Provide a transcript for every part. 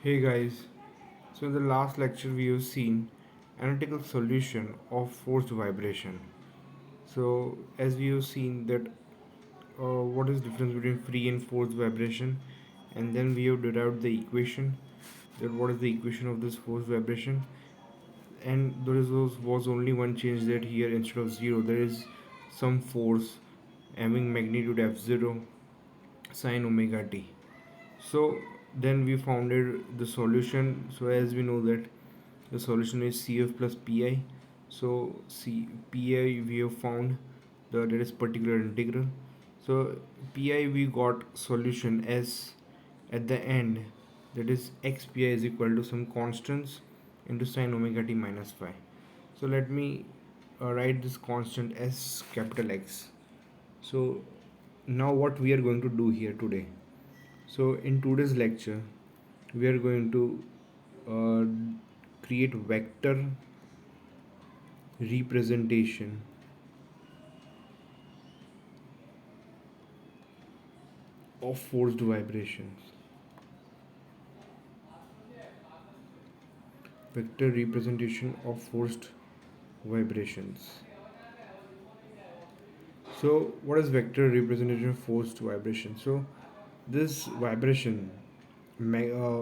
Hey guys, so in the last lecture we have seen analytical solution of forced vibration. So as we have seen that what is difference between free and forced vibration, and then we have derived the equation, that what is the equation of this forced vibration, and was only one change, that here instead of 0 there is some force having magnitude f0 sine omega t. So then we founded the solution. So as we know that the solution is CF plus PI. So PI we have found that is particular integral. So PI we got solution as at the end, that is x pi is equal to some constants into sine omega t minus phi. So let me write this constant as capital X. So now what we are going to do here today, so in today's lecture, we are going to uh, create vector representation of forced vibrations. Vector representation of forced vibrations. So, what is vector representation of forced vibration? So, this vibration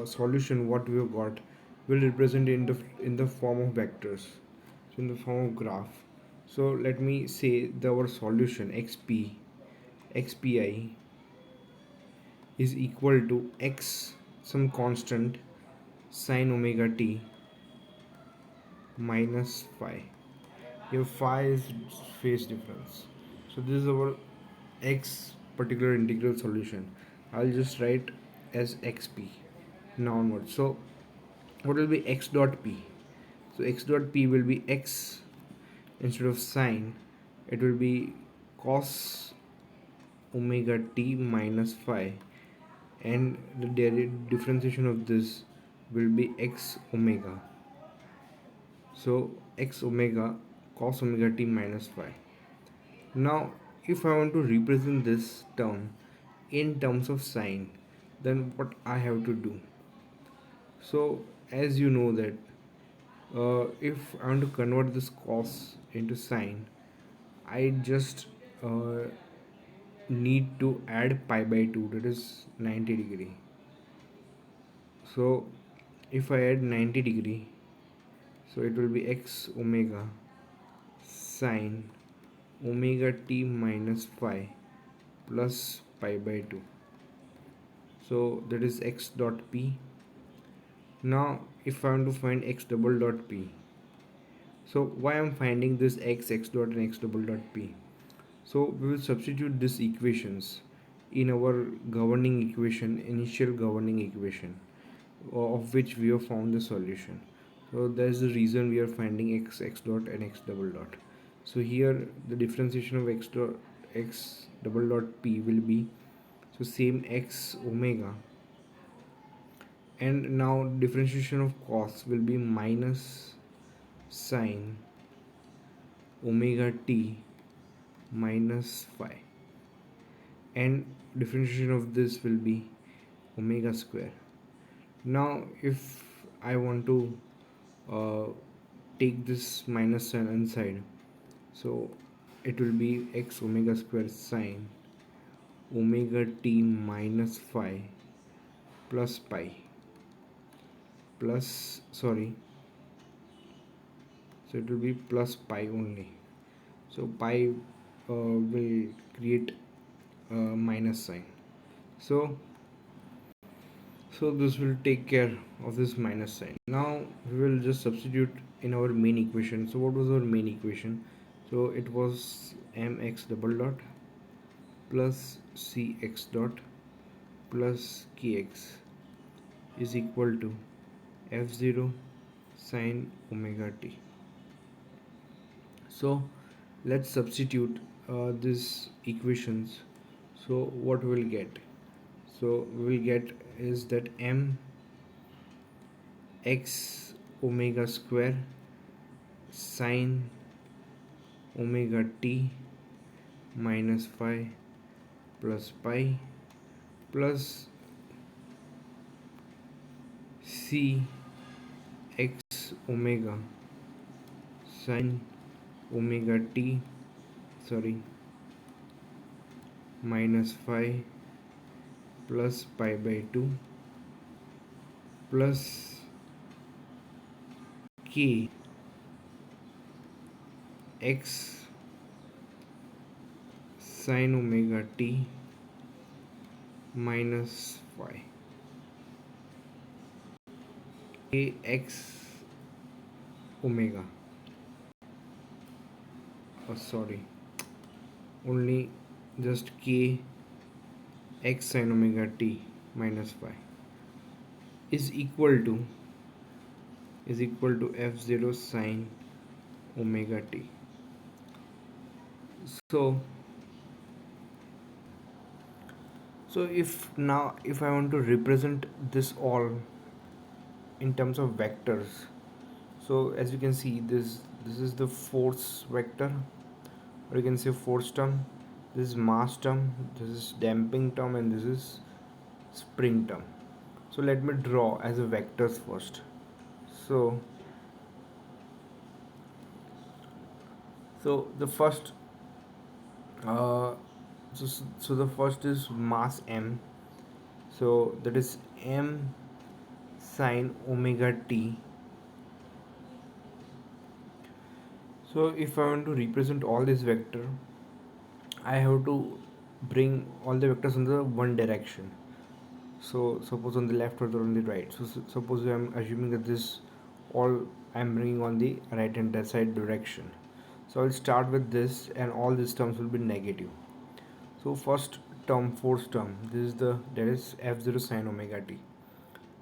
solution what we have got will represent in the form of vectors, so in the form of graph. So let me say our solution xpi is equal to x some constant sine omega t minus phi. Here phi is phase difference. So this is our x particular integral solution. I'll just write as xp now onward. So what will be x dot p? So x dot p will be x, instead of sine it will be cos omega t minus phi, and the differentiation of this will be x omega. So x omega cos omega t minus phi. Now if I want to represent this term in terms of sine, then what I have to do? So as you know that if I want to convert this cos into sine, I just need to add pi by 2, that is 90 degree. So if I add 90 degree, so it will be x omega sine omega t minus phi plus pi by 2. So that is x dot p. Now if I want to find x double dot p, so why I'm finding this x dot and x double dot p? So we will substitute these equations in our governing equation, initial governing equation, of which we have found the solution. So that is the reason we are finding x dot and x double dot. So here the differentiation of x double dot p will be, so same x omega, and now differentiation of cos will be minus sine omega t minus phi, and differentiation of this will be omega square. Now if I want to uh, take this minus sign inside, so it will be x omega square sine omega t minus phi plus pi plus, sorry, so it will be plus pi only. So pi will create minus sign. So this will take care of this minus sign. Now we will just substitute in our main equation. So what was our main equation? So it was mx double dot plus cx dot plus kx is equal to f0 sine omega t. So let's substitute these equations. So what we'll get? So we will get is that m x omega square sine omega t minus phi plus pi plus C x omega sin omega t, sorry, minus phi plus pi by 2 plus k x sin omega t minus phi, k x omega, sorry, only just k x sin omega t minus phi is equal to f0 sin omega t. So if I want to represent this all in terms of vectors, so as you can see, this is the force vector, or you can say force term, this is mass term, this is damping term, and this is spring term. So let me draw as a vectors first. So the first uh, so the first is mass m, so that is m sine omega t. So if I want to represent all this vector, I have to bring all the vectors in the one direction. So suppose on the left or on the right. So suppose I'm assuming that this all I'm bringing on the right hand side direction. So I'll start with this, and all these terms will be negative. So first term, fourth term, this is that is f0 sine omega t.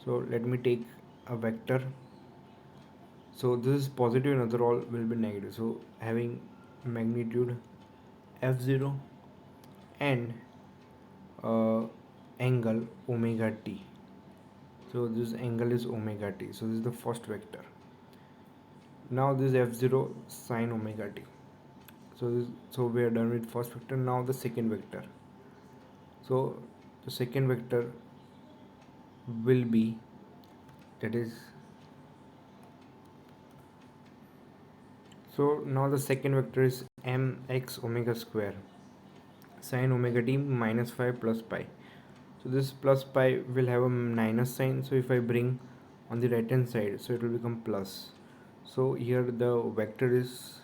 So let me take a vector. So this is positive and other all will be negative. So having magnitude f0 and angle omega t. So this angle is omega t. So this is the first vector. Now this f0 sine omega t. So we are done with first vector. Now the second vector. So the second vector will be, that is, so now the second vector is mx omega square sine omega t minus phi plus pi. So this plus pi will have a minus sign, so if I bring on the right hand side, so it will become plus. So here the vector is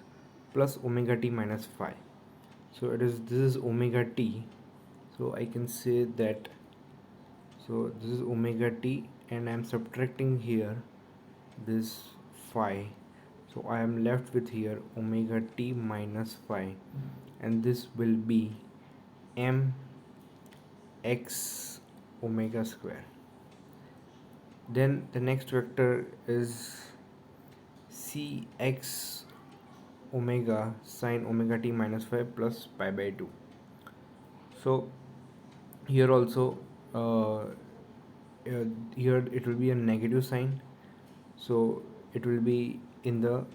plus omega t minus phi. So this is omega t, so I can say that, so this is omega t, and I am subtracting here this phi, so I am left with here omega t minus phi, and this will be m x omega square. Then the next vector is cx omega sine omega t minus phi plus pi by 2. So here also here it will be a negative sign, so it will be in the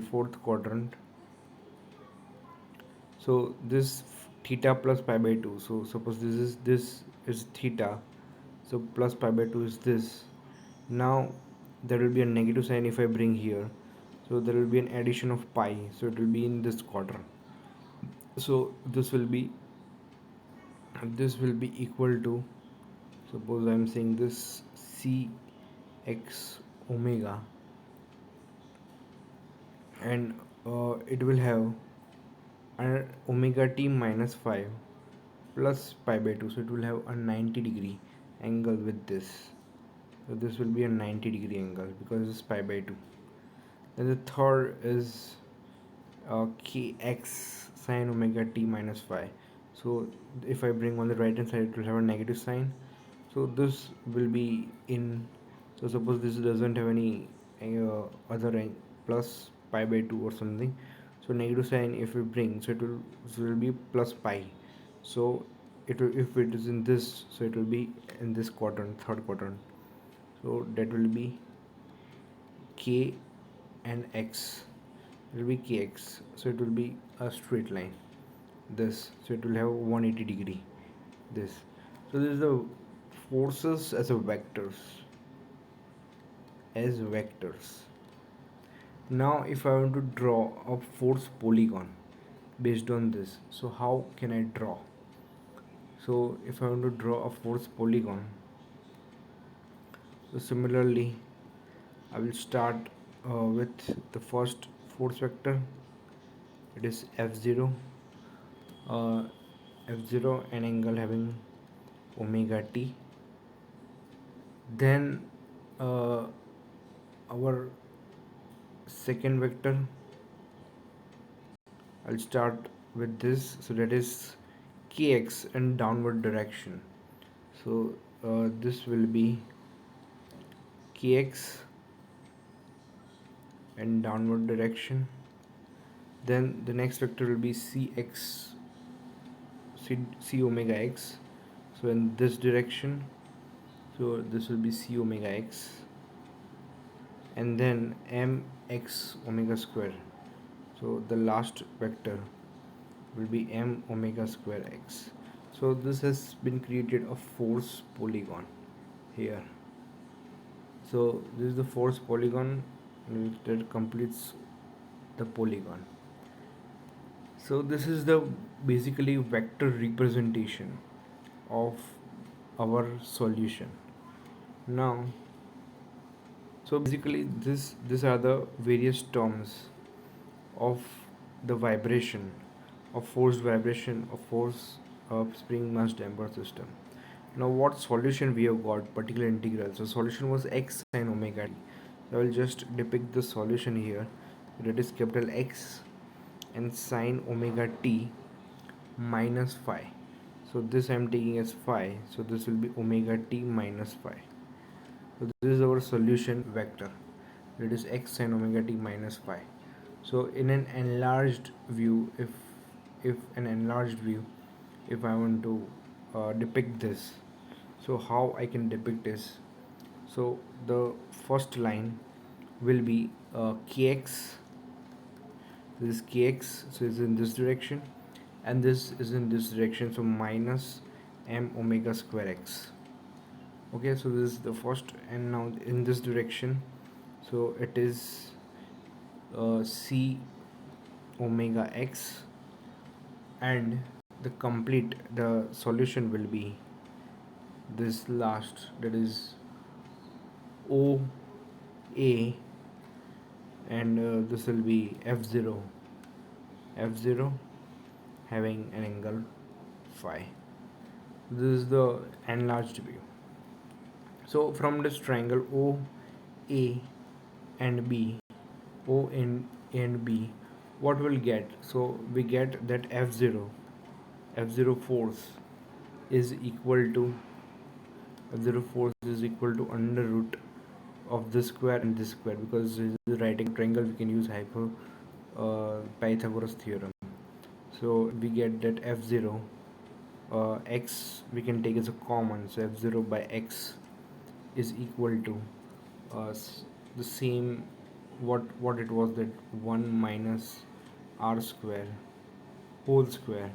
fourth quadrant. So this theta plus pi by 2, so suppose this is theta, so plus pi by 2 is this. Now there will be a negative sign if I bring here, so there will be an addition of pi, so it will be in this quadrant. So this will be equal to, suppose I am saying this cx omega, and it will have omega t minus 5 plus pi by 2, so it will have a 90-degree angle with this. So this will be a 90-degree angle because it's pi by 2. Then the third is kx sine omega t minus phi. So if I bring on the right hand side, it will have a negative sign, so this will be in, so suppose this doesn't have any other plus pi by 2 or something, so negative sign if we bring, so it will be plus pi. So it will, if it is in this, so it will be in this quadrant, third quadrant, so that will be k and x, it will be kx, so it will be a straight line, this, so it will have 180 degree this. So this is the forces as a vectors. Now if I want to draw a force polygon based on this, so how can I draw? So if I want to draw a force polygon, so similarly I will start with the first force vector. It is f0, uh, f0 an angle having omega t. Then our second vector, I'll start with this, so that is kx in downward direction. So this will be kx in downward direction. Then the next vector will be cx, c omega x, so in this direction. So this will be c omega x, and then mx omega square. So the last vector will be m omega square x. So this has been created a force polygon here. So this is the force polygon that completes the polygon. So this is the basically vector representation of our solution. Now, so basically these are the various terms of the vibration, of forced vibration, of force of spring mass damper system. Now what solution we have got? Particular integral. So solution was x sine omega t. I will just depict the solution here. That is capital X and sine omega t minus phi. So this I am taking as phi. So this will be omega t minus phi. So this is our solution vector. It is x sine omega t minus phi. So in an enlarged view, if an enlarged view, if I want to depict this, so how I can depict this? So the first line will be kx. This is kx, so it's in this direction, and this is in this direction, so minus m omega square x. Okay, so this is the first, and now in this direction, so it is c omega x, and the solution will be this last, that is o a, and this will be f0 having an angle phi. This is the enlarged view. So from this triangle o a and b, o and b, what we'll get? So we get that f0 force is equal to under root of this square and this square, because this is writing triangle we can use Pythagoras theorem. So we get that f0 x we can take as a common, so f0 by x is equal to the same what it was, that 1 minus r square whole square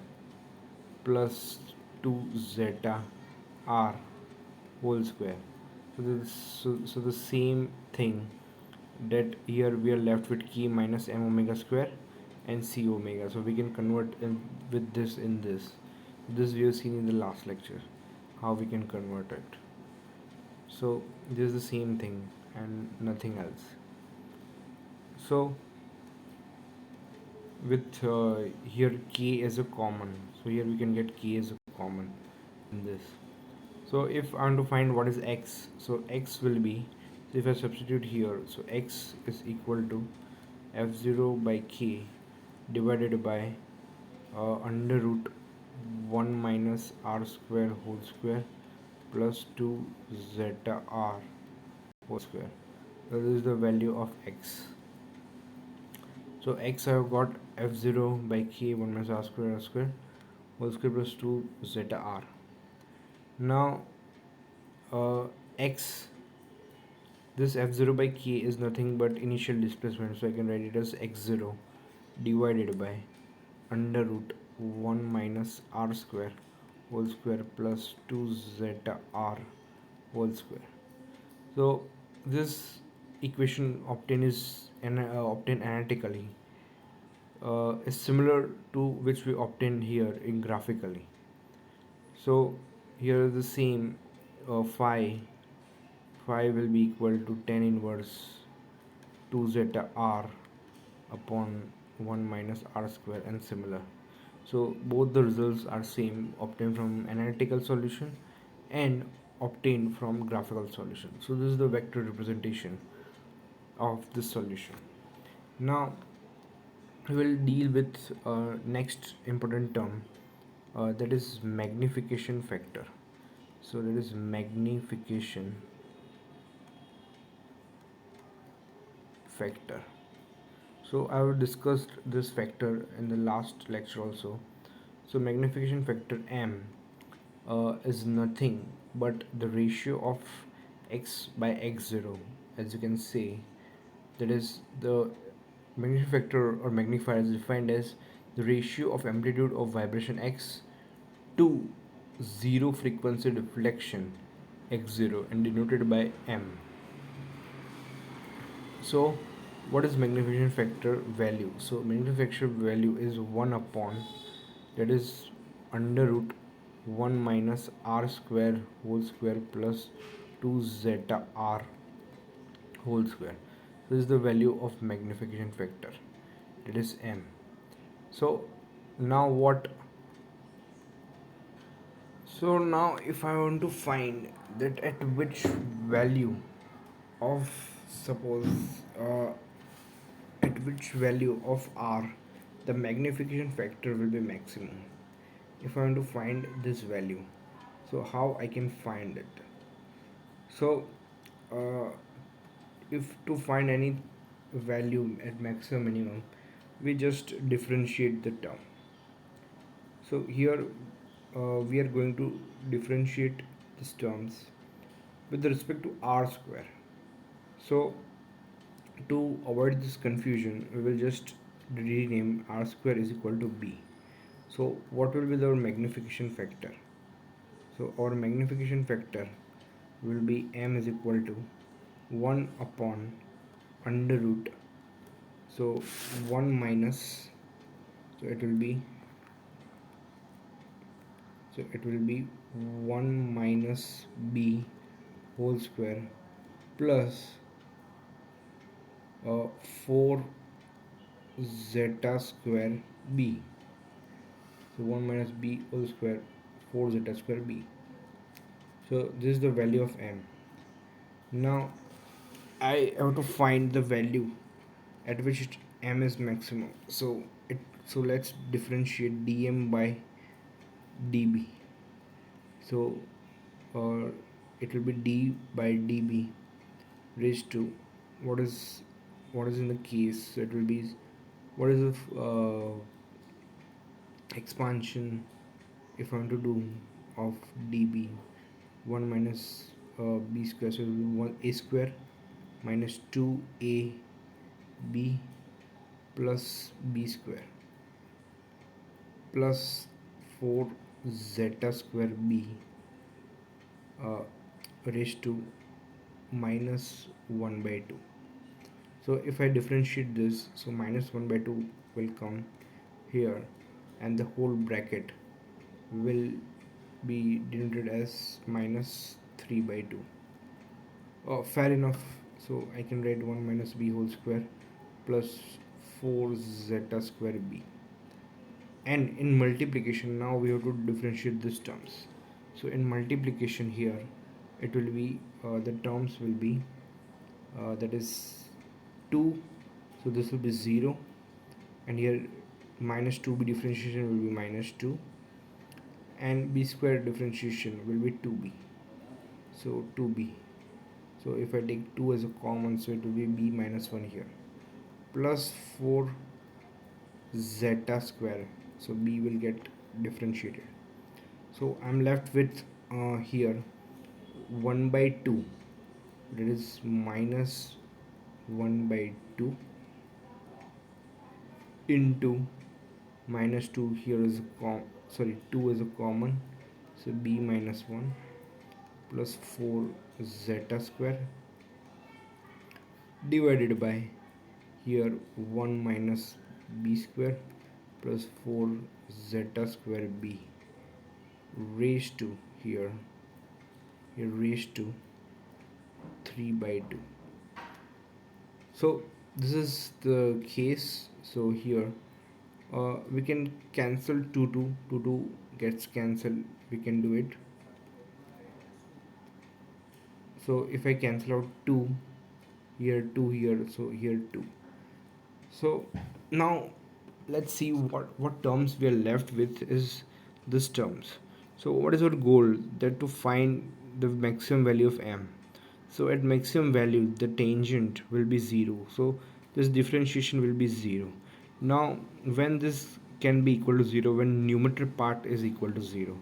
plus 2 zeta r whole square. So the same thing, that here we are left with k minus m omega square and c omega. So we can convert with this in this. This we have seen in the last lecture, how we can convert it. So this is the same thing and nothing else. So with here k as a common, so here we can get k as a common in this. So if I want to find what is x, so x will be, so if I substitute here, so x is equal to f0 by k divided by under root 1 minus r square whole square plus 2 zeta r whole square. So this is the value of x. So x I have got f0 by k 1 minus r square whole square plus 2 zeta r. Now x, this f0 by k is nothing but initial displacement, so I can write it as x0 divided by under root 1 minus r square whole square plus 2 zeta r whole square. So this equation obtained analytically is similar to which we obtained here in graphically. So here is the same, phi will be equal to tan inverse 2 zeta r upon 1 minus r square and similar. So both the results are same, obtained from analytical solution and obtained from graphical solution. So this is the vector representation of this solution. Now we will deal with next important term, that is magnification factor. So that is magnification factor. So I have discussed this factor in the last lecture also. So magnification factor m is nothing but the ratio of x by x0, as you can say. That is, the magnification factor or magnifier is defined as the ratio of amplitude of vibration x to zero frequency deflection x0 and denoted by m. So what is magnification factor value? So magnification factor value is 1 upon, that is under root 1 minus r square whole square plus 2 zeta r whole square. This is the value of magnification factor, that is m. So now what? So now if I want to find that at which value of, suppose, uh, at which value of r the magnification factor will be maximum. If I want to find this value, so how I can find it? So uh, if to find any value at maximum minimum, we just differentiate the term. So here we are going to differentiate these terms with respect to r square. So to avoid this confusion, we will just rename r square is equal to b. So what will be our magnification factor? So our magnification factor will be m is equal to 1 upon under root, so 1 minus, so it will be, 1 minus b whole square plus 4 zeta square b. So 1 minus b whole square 4 zeta square b. So this is the value of m. Now I have to find the value at which m is maximum. So let's differentiate dm by db. So it will be d by db raised to, what is in the case, so it will be, what is the expansion if I want to do of db, 1 minus b square, so it will be 1 a square minus 2 ab plus b square plus 4 zeta square b raised to minus 1 by 2. So if I differentiate this, so minus 1 by 2 will come here and the whole bracket will be denoted as minus 3 by 2. Oh, fair enough. So I can write 1 minus b whole square plus 4 zeta square b. And in multiplication, now we have to differentiate these terms. So in multiplication here, it will be, the terms will be, that is 2, so this will be 0, and here minus 2b differentiation will be minus 2, and b square differentiation will be 2b, so 2b. So if I take 2 as a common, so it will be b minus 1 here, plus 4 zeta square, so b will get differentiated. So I'm left with here 1 by 2, that is minus 1 by 2 into minus 2, here is 2 is a common, so b minus 1 plus 4 zeta square divided by here 1 minus b square plus 4 zeta square b raised to here raised to 3 by 2. So this is the case. So here we can cancel 2 gets cancelled, we can do it. So if I cancel out 2 here, 2 here, so here 2. So now let's see what terms we are left with is this terms. So what is our goal? That to find the maximum value of m. So at maximum value the tangent will be 0, so this differentiation will be 0. Now when this can be equal to 0, when numerator part is equal to 0,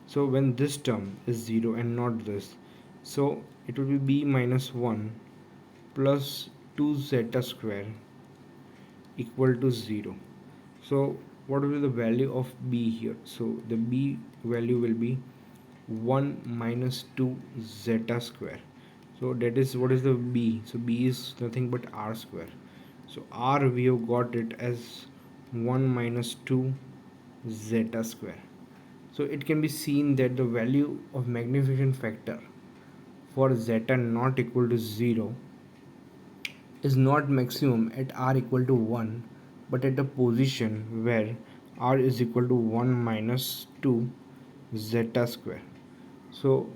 so when this term is 0 and not this, so it will be b minus 1 plus 2 zeta square equal to 0. So what will be the value of b here? So the b value will be 1 minus 2 zeta square. So that is what is the b. So b is nothing but r square. So r we have got it as 1 minus 2 zeta square. So it can be seen that the value of magnification factor for zeta not equal to 0 is not maximum at r equal to 1, but at a position where r is equal to 1 minus 2 zeta square. So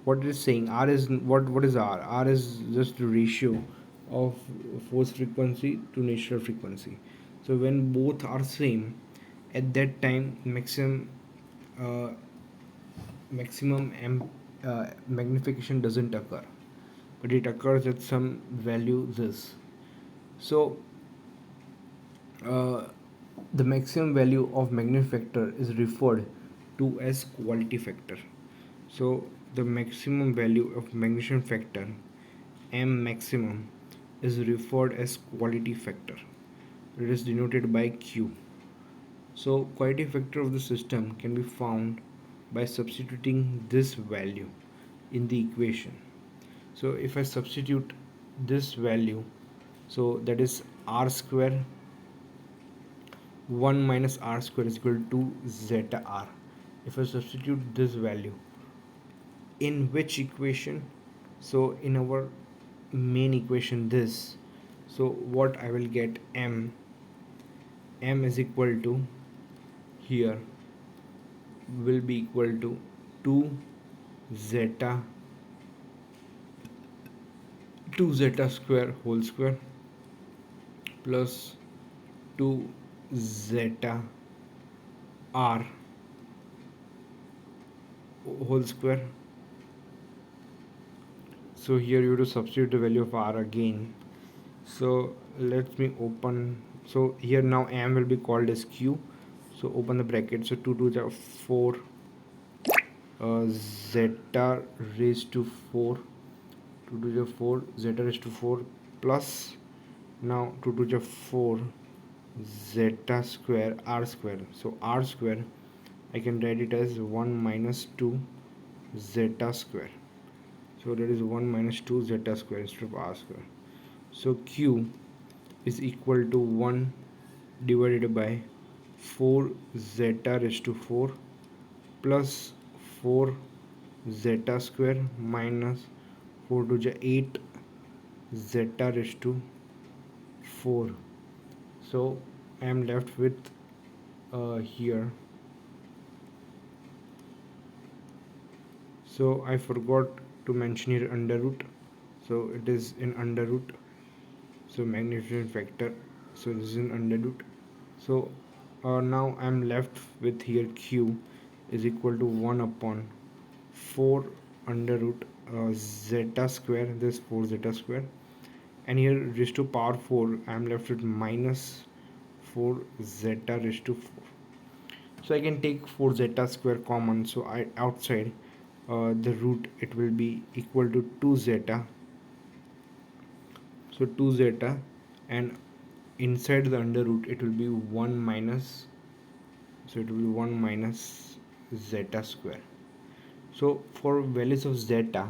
what it is saying, r is what is r? R is just the ratio of force frequency to natural frequency. So when both are same, at that time uh, maximum magnification doesn't occur, but it occurs at some value this. So uh, the maximum value of magnification factor is referred to as quality factor. So the maximum value of magnification factor m maximum is referred as quality factor. It is denoted by q. So quality factor of the system can be found by substituting this value in the equation. So if I substitute this value, so that is r square 1 minus r square is equal to zeta r. If I substitute this value in which equation? So in our main equation this, so what I will get, m is equal to here will be equal to 2 zeta 2 zeta square whole square plus 2 zeta r whole square. So here you have to substitute the value of r again. So let me open. So here now m will be called as q. So open the bracket. So 2 to the 4 zeta raised to 4, 2 to the 4 zeta raised to 4 plus now 2 to the 4 zeta square r square. So r square I can write it as 1 minus 2 zeta square. So that is 1 minus 2 zeta square instead of r square. So q is equal to 1 divided by 4 zeta raised to 4 plus 4 zeta square minus 4 to the 8 zeta raised to 4. So I am left with here. So I forgot to mention here under root. So it is in under root. So magnification factor. So this is in under root. So now I am left with here q is equal to 1 upon 4 under root zeta square. This 4 zeta square, and here raised to power 4 I am left with minus 4 zeta raised to 4. So I can take 4 zeta square common. So I outside the root it will be equal to 2 zeta. So 2 zeta, and inside the under root it will be 1 minus, so it will be 1 minus zeta square. So for values of zeta,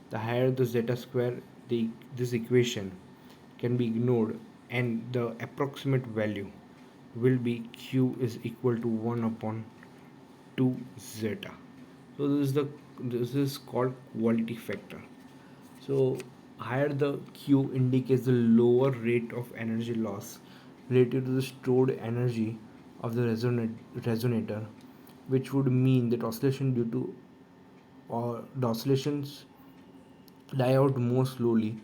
the higher the zeta square, this equation can be ignored, and the approximate value will be q is equal to 1 upon 2 zeta. So this is called quality factor. So higher the Q indicates the lower rate of energy loss related to the stored energy of the resonator, which would mean that oscillation due to or the oscillations die out more slowly.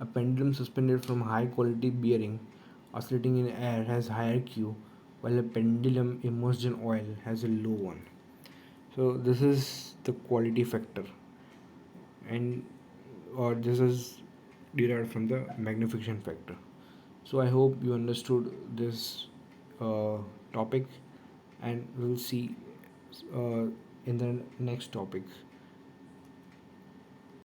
A pendulum suspended from high quality bearing oscillating in air has higher Q, while a pendulum immersed in oil has a low one. So this is the quality factor, and or this is derived from the magnification factor. So I hope you understood this topic, and we'll see in the next topic.